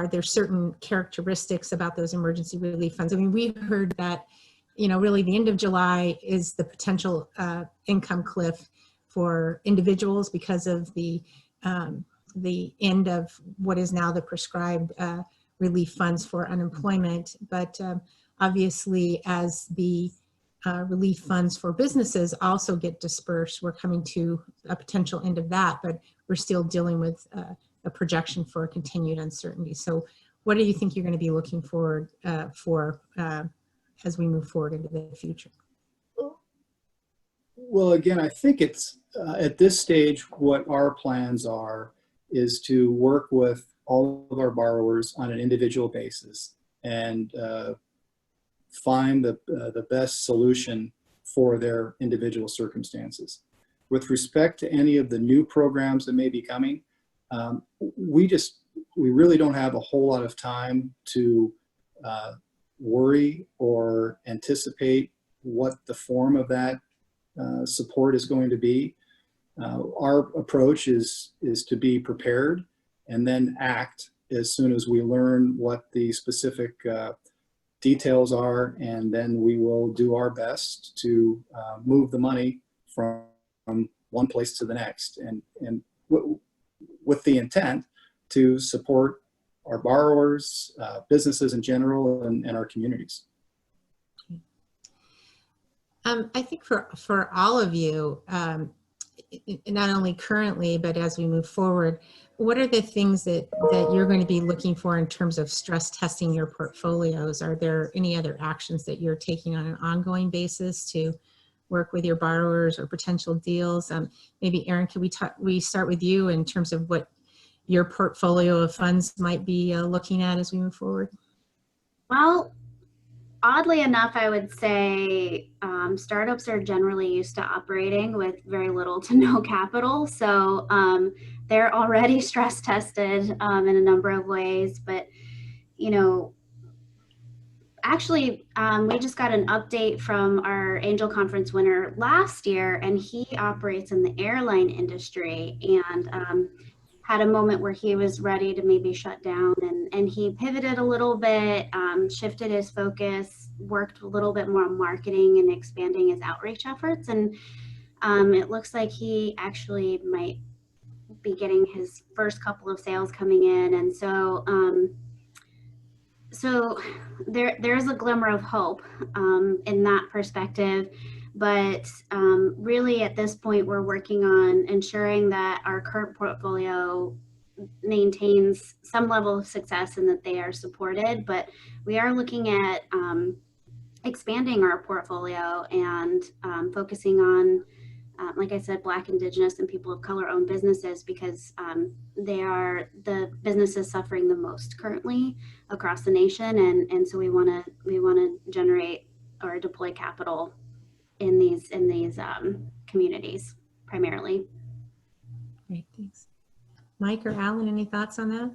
there certain characteristics about those emergency relief funds? I mean, we heard that, really the end of July is the potential income cliff for individuals because of the end of what is now the prescribed relief funds for unemployment. But obviously, as the relief funds for businesses also get dispersed, we're coming to a potential end of that, but we're still dealing with a projection for continued uncertainty. So what do you think you're going to be looking forward for as we move forward into the future? Well, again, I think it's at this stage, what our plans are is to work with all of our borrowers on an individual basis and find the best solution for their individual circumstances. With respect to any of the new programs that may be coming, we really don't have a whole lot of time to worry or anticipate what the form of that support is going to be. Our approach is to be prepared and then act as soon as we learn what the specific details are, and then we will do our best to move the money from one place to the next, and with the intent to support our borrowers, businesses in general, and our communities. I think for all of you, not only currently, but as we move forward, what are the things that you're going to be looking for in terms of stress testing your portfolios? Are there any other actions that you're taking on an ongoing basis to work with your borrowers or potential deals? Maybe Erin, can we start with you in terms of what your portfolio of funds might be looking at as we move forward? Well, oddly enough, I would say startups are generally used to operating with very little to no capital. So they're already stress tested in a number of ways. But, actually, we just got an update from our Angel Conference winner last year, and he operates in the airline industry and had a moment where he was ready to maybe shut down, and he pivoted a little bit, shifted his focus, worked a little bit more on marketing and expanding his outreach efforts. And it looks like he actually might be getting his first couple of sales coming in. And so So there's a glimmer of hope in that perspective, but really at this point we're working on ensuring that our current portfolio maintains some level of success and that they are supported. But we are looking at expanding our portfolio and focusing on, like I said, Black, Indigenous, and people of color owned businesses, because they are the businesses suffering the most currently across the nation, and so we want to generate or deploy capital in these communities primarily. Great, thanks. Mike or Alan, any thoughts on that?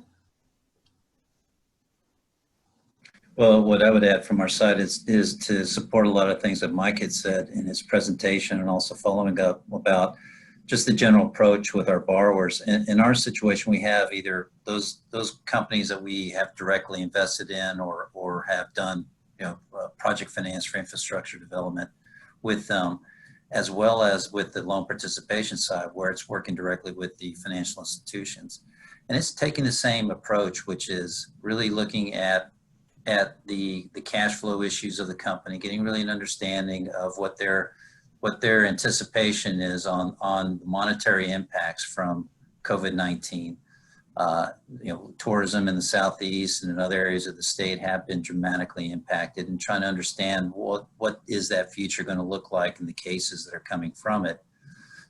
Well, what I would add from our side is to support a lot of things that Mike had said in his presentation, and also following up about just the general approach with our borrowers. In our situation, we have either those companies that we have directly invested in or have done project finance for infrastructure development with them, as well as with the loan participation side, where it's working directly with the financial institutions. And it's taking the same approach, which is really looking at the cash flow issues of the company, getting really an understanding of what their anticipation is on monetary impacts from COVID-19. Tourism in the Southeast and in other areas of the state have been dramatically impacted, and trying to understand what is that future going to look like in the cases that are coming from it,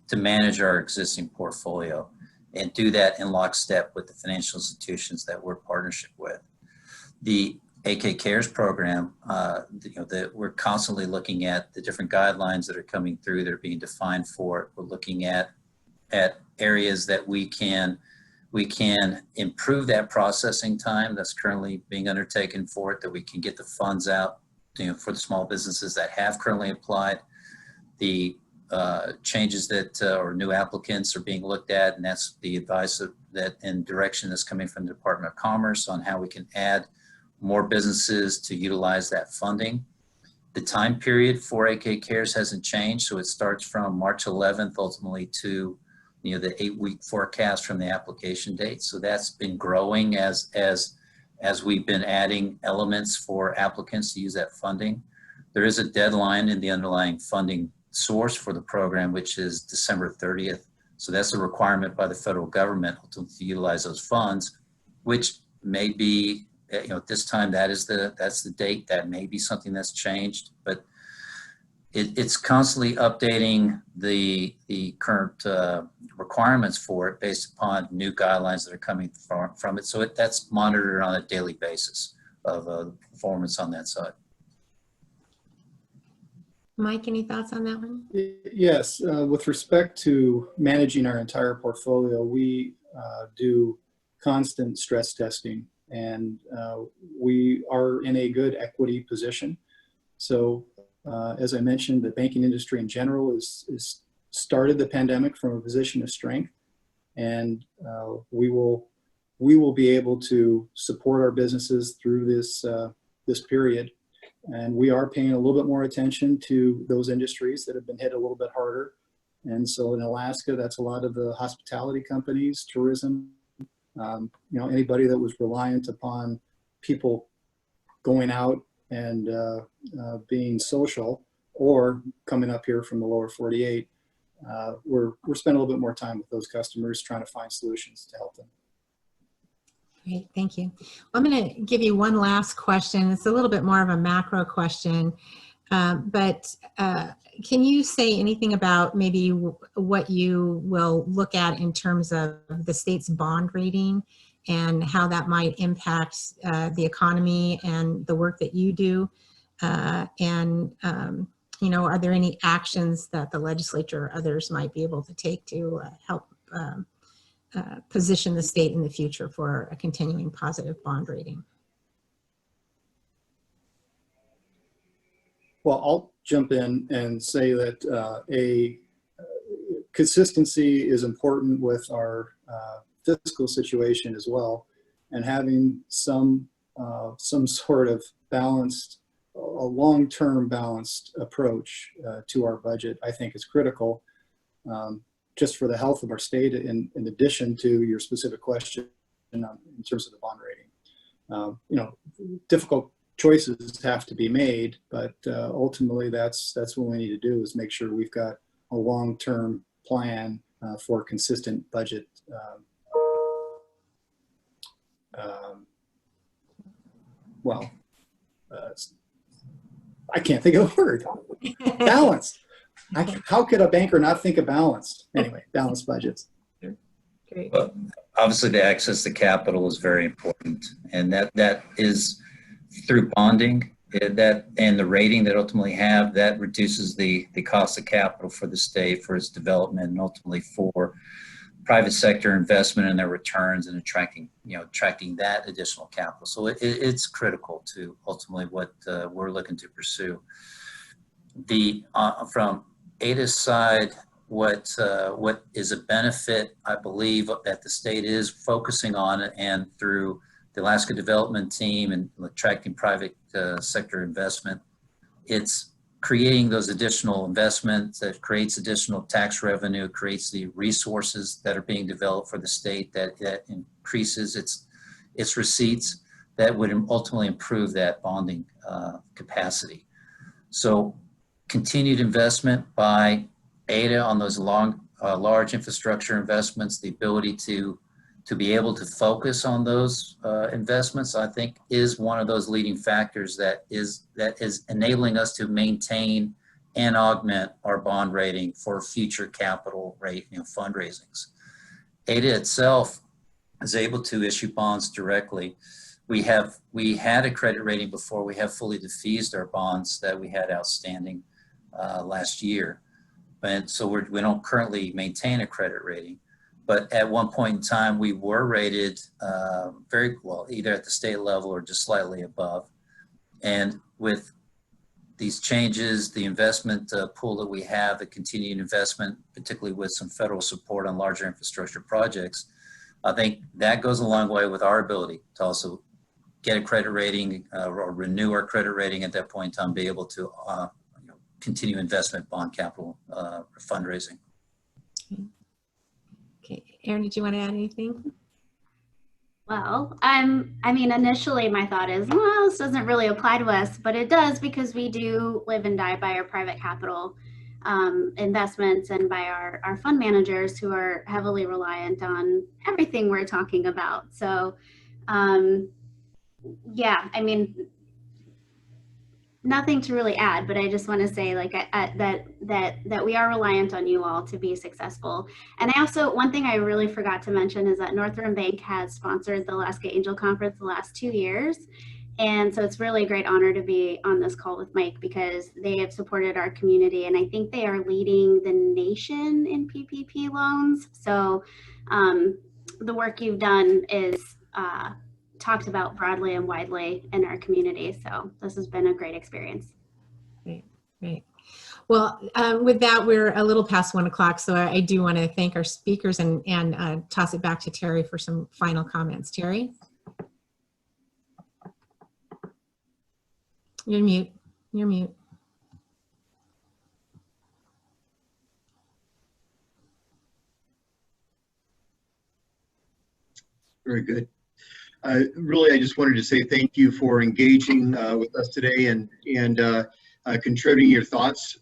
to manage our existing portfolio and do that in lockstep with the financial institutions that we're partnership with. The AK Cares program, that we're constantly looking at the different guidelines that are coming through that are being defined for it. We're looking at areas that we can improve that processing time that's currently being undertaken for it, that we can get the funds out for the small businesses that have currently applied. The changes that or new applicants are being looked at, and that's the advice that and direction that's coming from the Department of Commerce on how we can add more businesses to utilize that funding. The time period for AK Cares hasn't changed, so it starts from March 11th ultimately to the 8-week forecast from the application date. So that's been growing as we've been adding elements for applicants to use that funding. There is a deadline in the underlying funding source for the program, which is December 30th. So that's a requirement by the federal government to utilize those funds, which may be, at this time, that's the date. That may be something that's changed, but it's constantly updating the current requirements for it based upon new guidelines that are coming from it. So that's monitored on a daily basis of performance on that side. Mike, any thoughts on that one? Yes, with respect to managing our entire portfolio, we do constant stress testing, and we are in a good equity position. So as I mentioned, the banking industry in general is started the pandemic from a position of strength, and we will be able to support our businesses through this period. And we are paying a little bit more attention to those industries that have been hit a little bit harder. And so in Alaska, that's a lot of the hospitality companies, tourism, anybody that was reliant upon people going out and being social or coming up here from the lower 48. We're spending a little bit more time with those customers trying to find solutions to help them. Great, thank you. I'm going to give you one last question. It's a little bit more of a macro question, but can you say anything about maybe what you will look at in terms of the state's bond rating and how that might impact the economy and the work that you do? Are there any actions that the legislature or others might be able to take to help position the state in the future for a continuing positive bond rating? Well, I'll jump in and say that a consistency is important with our fiscal situation as well, and having some sort of balanced, a long-term balanced approach to our budget, I think is critical. Just for the health of our state, in addition to your specific question in terms of the bond rating. you know, difficult choices have to be made, but ultimately that's what we need to do, is make sure we've got a long-term plan for consistent budget. I can't think of the word. Balanced. How could a banker not think of balanced? Anyway, balanced budgets. Great. Well, obviously, the access to capital is very important, and that is through bonding. That and the rating that ultimately have that reduces the cost of capital for the state, for its development, and ultimately for private sector investment and their returns, and attracting that additional capital. So it's critical to ultimately what we're looking to pursue. From AIDEA'S side, what is a benefit, I believe, that the state is focusing on, and through the Alaska Development Team and attracting private sector investment, it's creating those additional investments that creates additional tax revenue, creates the resources that are being developed for the state, that increases its receipts, that would ultimately improve that bonding capacity. So continued investment by AIDEA on those large infrastructure investments, the ability to be able to focus on those investments, I think, is one of those leading factors that is enabling us to maintain and augment our bond rating for future capital rate fundraisings. AIDEA itself is able to issue bonds directly. We had a credit rating before. We have fully defeased our bonds that we had outstanding last year, and so we don't currently maintain a credit rating. But at one point in time, we were rated very well, either at the state level or just slightly above. And with these changes, the investment pool that we have, the continued investment, particularly with some federal support on larger infrastructure projects, I think that goes a long way with our ability to also get a credit rating or renew our credit rating at that point in time, be able to continue investment bond capital fundraising. Okay, Erin, did you want to add anything? Well, I mean, initially my thought is, well, this doesn't really apply to us, but it does, because we do live and die by our private capital investments and by our fund managers, who are heavily reliant on everything we're talking about. So, yeah, I mean, nothing to really add, but I just want to say, like, that we are reliant on you all to be successful. And I also, one thing I really forgot to mention is that Northrim Bank has sponsored the Alaska Angel Conference the last 2 years. And so it's really a great honor to be on this call with Mike, because they have supported our community, and I think they are leading the nation in PPP loans. So the work you've done is talked about broadly and widely in our community. So this has been a great experience. Great. Well, with that, we're a little past 1 o'clock. So I do want to thank our speakers and toss it back to Terry for some final comments. Terry? You're mute. You're mute. Very good. Really, I just wanted to say thank you for engaging with us today and contributing your thoughts